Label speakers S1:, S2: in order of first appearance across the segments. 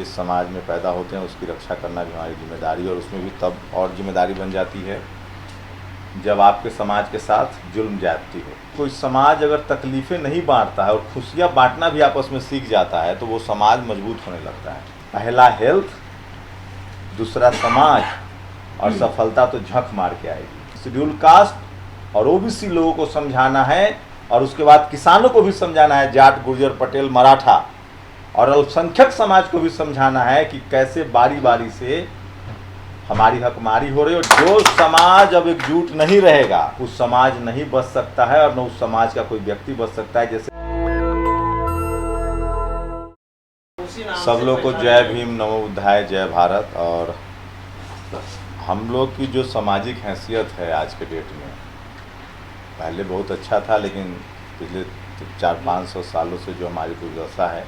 S1: जिस समाज में पैदा होते हैं उसकी रक्षा करना भी हमारी जिम्मेदारी है, और उसमें भी तब और जिम्मेदारी बन जाती है जब आपके समाज के साथ जुल्म जाती हो। कोई समाज अगर तकलीफ़ें नहीं बांटता है और खुशियाँ बांटना भी आपस में सीख जाता है तो वो समाज मजबूत होने लगता है। पहला हेल्थ, दूसरा समाज, और सफलता तो झक मार के आएगी। शेड्यूल कास्ट और ओबीसी लोगों को समझाना है, और उसके बाद किसानों को भी समझाना है, जाट, गुर्जर, पटेल, मराठा, और अल्पसंख्यक समाज को भी समझाना है कि कैसे बारी बारी से हमारी हकमारी हो रही है। और जो समाज अब एकजुट नहीं रहेगा उस समाज नहीं बच सकता है, और न उस समाज का कोई व्यक्ति बच सकता है। जैसे सब लोग को जय भीम, नमो बुद्धाय, जय भारत। और हम लोग की जो सामाजिक हैसियत है आज के डेट में, पहले बहुत अच्छा था, लेकिन पिछले 400-500 सालों से जो हमारी दुर्दशा है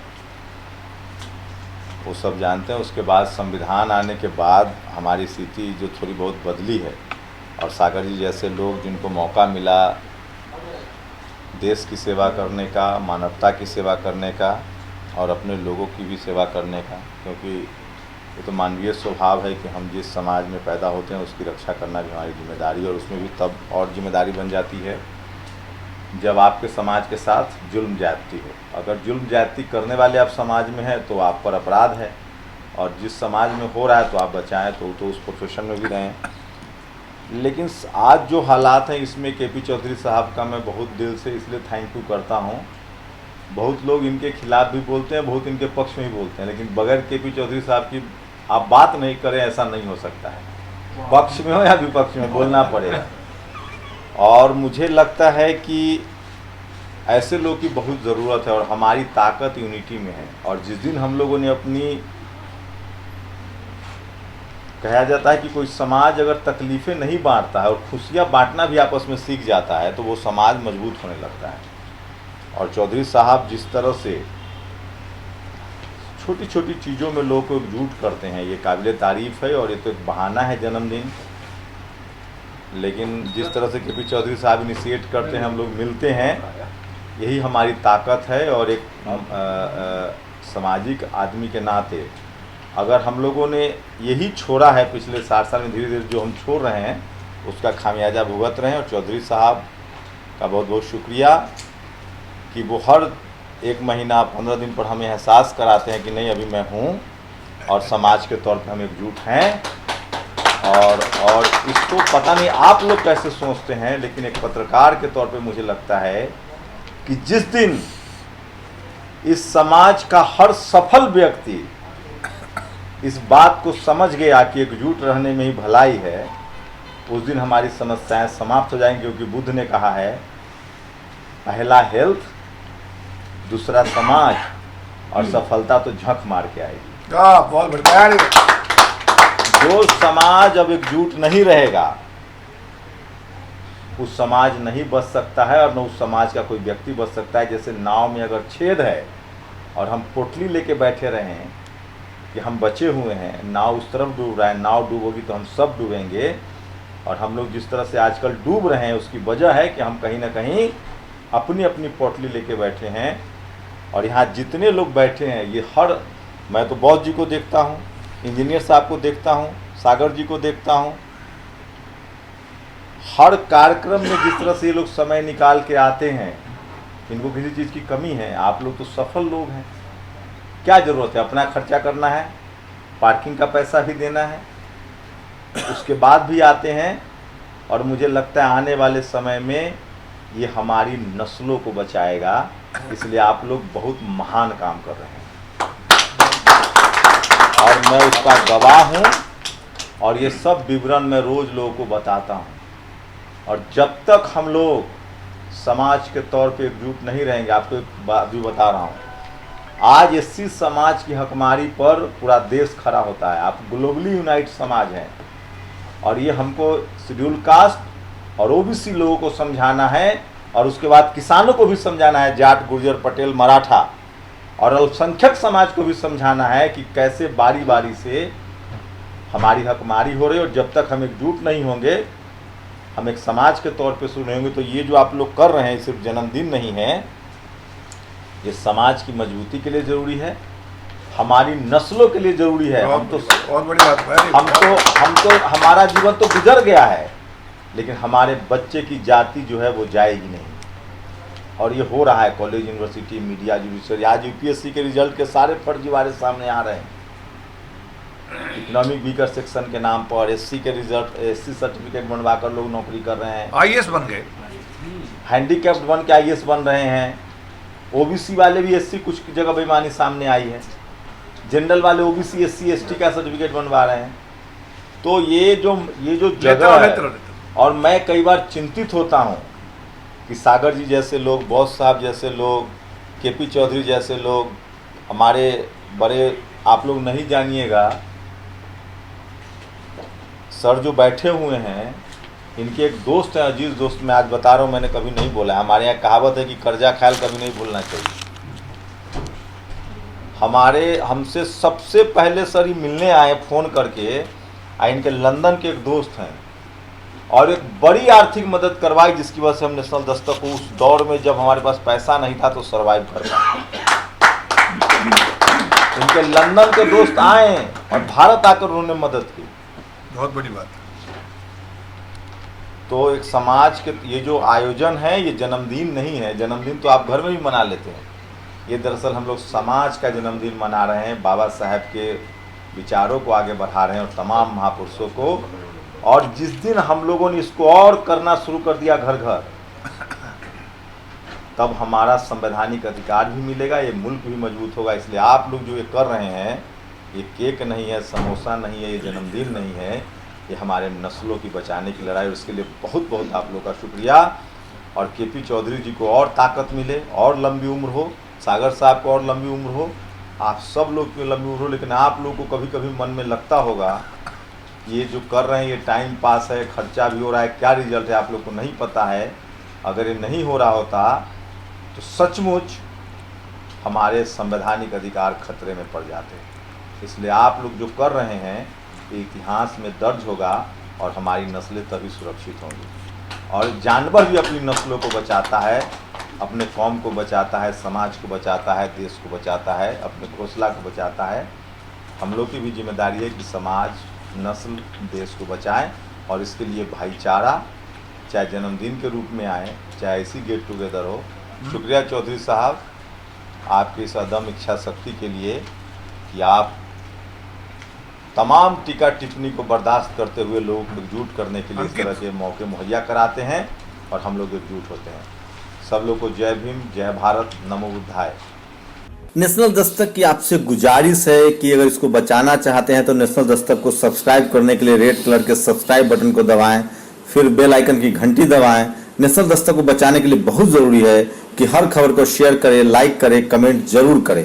S1: वो सब जानते हैं। उसके बाद संविधान आने के बाद हमारी स्थिति जो थोड़ी बहुत बदली है, और सागर जी जैसे लोग जिनको मौका मिला देश की सेवा करने का, मानवता की सेवा करने का, और अपने लोगों की भी सेवा करने का, क्योंकि ये तो मानवीय स्वभाव है कि हम जिस समाज में पैदा होते हैं उसकी रक्षा करना भी हमारी जिम्मेदारी है, और उसमें भी तब और जिम्मेदारी बन जाती है जब आपके समाज के साथ जुल्म ज्यादती हो। अगर जुल्म ज्यादती करने वाले आप समाज में हैं तो आप पर अपराध है, और जिस समाज में हो रहा है तो आप बचाएं तो उस प्रोफेशन में भी रहें। लेकिन आज जो हालात हैं इसमें केपी चौधरी साहब का मैं बहुत दिल से इसलिए थैंक यू करता हूं। बहुत लोग इनके खिलाफ भी बोलते हैं, बहुत इनके पक्ष में भी बोलते हैं, लेकिन बगैर केपी चौधरी साहब की आप बात नहीं करें ऐसा नहीं हो सकता है। पक्ष में हो या विपक्ष में बोलना पड़ेगा। और मुझे लगता है कि ऐसे लोग की बहुत ज़रूरत है, और हमारी ताकत यूनिटी में है। और जिस दिन हम लोगों ने अपनी, कहा जाता है कि कोई समाज अगर तकलीफ़ें नहीं बांटता है और खुशियाँ बांटना भी आपस में सीख जाता है तो वो समाज मजबूत होने लगता है। और चौधरी साहब जिस तरह से छोटी छोटी चीज़ों में लोगों को एकजुट करते हैं, ये काबिल तारीफ़ है। और ये तो एक बहाना है जन्मदिन, लेकिन जिस तरह से केपी चौधरी साहब इनिशिएट करते हैं, हम लोग मिलते हैं, यही हमारी ताकत है। और एक सामाजिक आदमी के नाते अगर हम लोगों ने यही छोड़ा है पिछले 60 साल में, धीरे धीरे जो हम छोड़ रहे हैं उसका खामियाजा भुगत रहे हैं। और चौधरी साहब का बहुत बहुत शुक्रिया कि वो हर 1 महीना 15 दिन पर हमें एहसास कराते हैं कि नहीं अभी मैं हूँ, और समाज के तौर पे हम एकजुट हैं। और इसको पता नहीं आप लोग कैसे सोचते हैं, लेकिन एक पत्रकार के तौर पे मुझे लगता है कि जिस दिन इस समाज का हर सफल व्यक्ति इस बात को समझ गया कि एकजुट रहने में ही भलाई है, उस दिन हमारी समस्याएं समाप्त हो जाएंगी। क्योंकि बुद्ध ने कहा है, पहला हेल्थ, दूसरा समाज, और सफलता तो झक मार के आएगी।
S2: बहुत बढ़िया।
S1: जो समाज अब एकजुट नहीं रहेगा उस समाज नहीं बच सकता है, और न उस समाज का कोई व्यक्ति बच सकता है। जैसे नाव में अगर छेद है और हम पोटली लेके बैठे रहे हैं कि हम बचे हुए हैं, नाव उस तरफ डूब रहा है, नाव डूबोगी तो हम सब डूबेंगे। और हम लोग जिस तरह से आजकल डूब रहे हैं उसकी वजह है कि हम कहीं ना कहीं अपनी अपनी पोटली लेके बैठे हैं। और यहाँ जितने लोग बैठे हैं ये मैं तो बॉस जी को देखता हूँ, इंजीनियर साहब को देखता हूँ, सागर जी को देखता हूँ, हर कार्यक्रम में जिस तरह से ये लोग समय निकाल के आते हैं, इनको किसी चीज़ की कमी है। आप लोग तो सफल लोग हैं, क्या ज़रूरत है, अपना खर्चा करना है, पार्किंग का पैसा भी देना है, उसके बाद भी आते हैं। और मुझे लगता है आने वाले समय में ये हमारी नस्लों को बचाएगा, इसलिए आप लोग बहुत महान काम कर रहे हैं और मैं उसका गवाह हूँ। और ये सब विवरण मैं रोज़ लोगों को बताता हूँ। और जब तक हम लोग समाज के तौर पे एकजुट नहीं रहेंगे, आपको एक बात भी बता रहा हूँ, आज एससी समाज की हकमारी पर पूरा देश खड़ा होता है। आप ग्लोबली यूनाइट समाज हैं, और ये हमको शेड्यूल कास्ट और ओबीसी लोगों को समझाना है, और उसके बाद किसानों को भी समझाना है, जाट, गुर्जर, पटेल, मराठा, और अल्पसंख्यक समाज को भी समझाना है कि कैसे बारी बारी से हमारी हकमारी हो रही है। और जब तक हम एकजुट नहीं होंगे, हम एक समाज के तौर पे शुरू नहीं होंगे, तो ये जो आप लोग कर रहे हैं सिर्फ जन्मदिन नहीं है, ये समाज की मजबूती के लिए ज़रूरी है। हमारी नस्लों के लिए जरूरी है।
S2: बहुत बड़ी बात है।
S1: हम तो हमारा जीवन तो गुजर गया है, लेकिन हमारे बच्चे की जाति जो है वो जाएगी नहीं। और ये हो रहा है कॉलेज, यूनिवर्सिटी, मीडिया, जुडिशरी। आज यूपीएससी के रिजल्ट के सारे फर्जीवाड़े सामने आ रहे हैं। इकोनॉमिक वीकर सेक्शन के नाम पर एससी के रिजल्ट, एससी सर्टिफिकेट बनवा कर लोग नौकरी कर रहे हैं।
S2: आईएएस बन गए,
S1: हैंडीकैप्ड बन के आईएएस बन रहे हैं। ओबीसी वाले भी एससी, कुछ जगह बेईमानी सामने आई है। जनरल वाले ओबीसी, एससी, एसटी का सर्टिफिकेट बनवा रहे हैं। तो ये जो जगह है, और मैं कई बार चिंतित होता हूँ कि सागर जी जैसे लोग, बॉस साहब जैसे लोग, केपी चौधरी जैसे लोग, हमारे बड़े, आप लोग नहीं जानिएगा, सर जो बैठे हुए हैं, इनके एक दोस्त हैं, अजीज दोस्त, मैं आज बता रहा हूँ, मैंने कभी नहीं बोला। हमारे यहाँ कहावत है कि कर्जा ख्याल कभी नहीं भूलना चाहिए। हमसे सबसे पहले सर ही मिलने आए फ़ोन करके। इनके लंदन के एक दोस्त हैं, और एक बड़ी आर्थिक मदद करवाई, जिसकी वजह से हम नेशनल दस्तक को उस दौर में, जब हमारे पास पैसा नहीं था, तो सर्वाइव कर पाए। इनके लंदन के दोस्त आए और भारत आकर उन्होंने मदद की।
S2: बहुत बड़ी बात है।
S1: तो एक समाज के ये जो आयोजन है, ये जन्मदिन नहीं है। जन्मदिन तो आप घर में भी मना लेते हैं। ये दरअसल हम लोग समाज का जन्मदिन मना रहे हैं। बाबा साहब के विचारों को आगे बढ़ा रहे हैं, और तमाम महापुरुषों को। और जिस दिन हम लोगों ने इसको और करना शुरू कर दिया घर घर, तब हमारा संवैधानिक अधिकार भी मिलेगा, ये मुल्क भी मजबूत होगा। इसलिए आप लोग जो ये कर रहे हैं, ये केक नहीं है, समोसा नहीं है, ये जन्मदिन नहीं है, ये हमारे नस्लों की बचाने की लड़ाई। और इसके लिए बहुत बहुत आप लोग का शुक्रिया। और केपी चौधरी जी को और ताकत मिले, और लंबी उम्र हो, सागर साहब को और लंबी उम्र हो, आप सब लोग की लंबी उम्र हो। लेकिन आप लोग को कभी कभी मन में लगता होगा, ये जो कर रहे हैं ये टाइम पास है, खर्चा भी हो रहा है, क्या रिजल्ट है आप लोग को नहीं पता है। अगर ये नहीं हो रहा होता तो सचमुच हमारे संवैधानिक अधिकार खतरे में पड़ जाते हैं। इसलिए आप लोग जो कर रहे हैं, ये इतिहास में दर्ज होगा, और हमारी नस्लें तभी सुरक्षित होंगी। और जानवर भी अपनी नस्लों को बचाता है, अपने कौम को बचाता है, समाज को बचाता है, देश को बचाता है, अपने घोंसला को बचाता है। हम लोग की भी जिम्मेदारी है कि समाज, नस्ल, देश को बचाएं। और इसके लिए भाईचारा, चाहे जन्मदिन के रूप में आए, चाहे ऐसी गेट टुगेदर हो। शुक्रिया चौधरी साहब, आपकी इस अदम इच्छा शक्ति के लिए कि आप तमाम टीका टिप्पणी को बर्दाश्त करते हुए लोगों को एकजुट करने के लिए इस तरह के मौके मुहैया कराते हैं, और हम लोग एकजुट होते हैं। सब लोग को जय भीम, जय भारत, नमो बुद्धाय।
S3: नेशनल दस्तक की आपसे गुजारिश है कि अगर इसको बचाना चाहते हैं तो नेशनल दस्तक को सब्सक्राइब करने के लिए रेड कलर के सब्सक्राइब बटन को दबाएं, फिर बेल आइकन की घंटी दबाएं। नेशनल दस्तक को बचाने के लिए बहुत जरूरी है कि हर खबर को शेयर करें, लाइक करें, कमेंट जरूर करें।